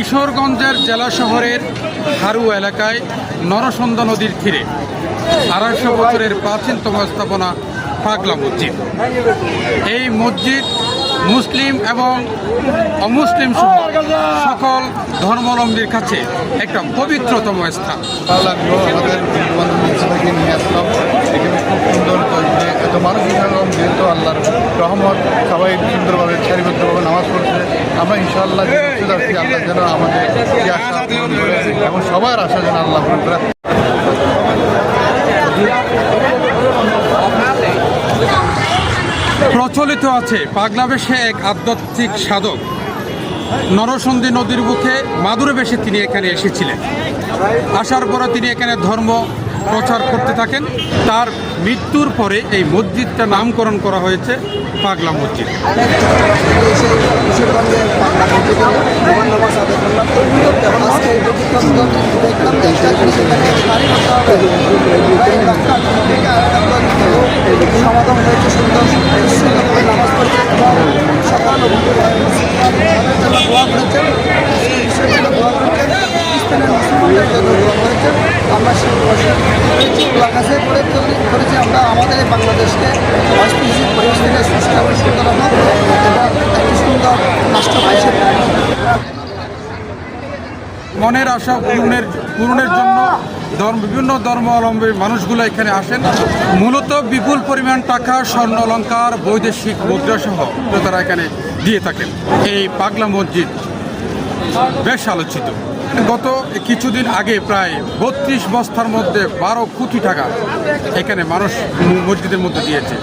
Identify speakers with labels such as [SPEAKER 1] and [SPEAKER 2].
[SPEAKER 1] কিশোরগঞ্জের জেলা শহরের হারুয়া এলাকায় নরসন্দা নদীর তীরে 250 বছরের প্রাচীনতম স্থাপনা পাগলা মসজিদ। এই মসজিদ মুসলিম এবং অমুসলিম সহ সকল ধর্মাবলম্বীর কাছে একটা পবিত্রতম স্থান।
[SPEAKER 2] ভালো লাগলো, আমাদের বন্ধু নিয়ে আসলাম এখানে, খুব সুন্দর এত মানুষ আসলাম, যেহেতু আল্লাহর রহমত, সবাই সুন্দরভাবে সারিবদ্ধভাবে নামাজ পড়ছে। আমরা ইনশাআল্লাহ আসছি, আল্লাহ যেন আমাদের আশা পূরণ করে এবং সবার আশা যেন আল্লাহ পূরণ করে।
[SPEAKER 1] প্রচলিত আছে পাগলা বেশে এক আধ্যাত্মিক সাধক নরসন্দী নদীর বুকে মাদুরে বেশে তিনি এখানে এসেছিলেন। আসার পরে তিনি এখানে ধর্ম প্রচার করতে থাকেন। তার মৃত্যুর পরে এই মসজিদটা নামকরণ করা হয়েছে পাগলা মসজিদ।
[SPEAKER 3] সমাধান হয়েছে সুন্দর নামাজ পড়ছে, সকাল দোয়া করেছেন, দোয়া করেছেন, পাকিস্তানের মুসলমানদের জন্য দোয়া করেছেন। আমরা সেই কাছে করেছি আমরা আমাদের বাংলাদেশকে অস্থিতিশীল পরিবেশ থেকে সুস্থ এবং সুন্দর এবং একটি সুন্দর রাষ্ট্র পাইছে।
[SPEAKER 1] মনের আশা পূরণের জন্য বিভিন্ন ধর্মাবলম্বী মানুষগুলো এখানে আসেন। মূলত বিপুল পরিমাণ টাকা, স্বর্ণ অলংকার, বৈদেশিক মুদ্রাসহ তারা এখানে দিয়ে থাকেন। এই পাগলা মসজিদ বেশ আলোচিত। গত কিছুদিন আগে প্রায় 32 বস্তার মধ্যে 12 কোটি টাকা এখানে মানুষ মসজিদের মধ্যে দিয়েছে।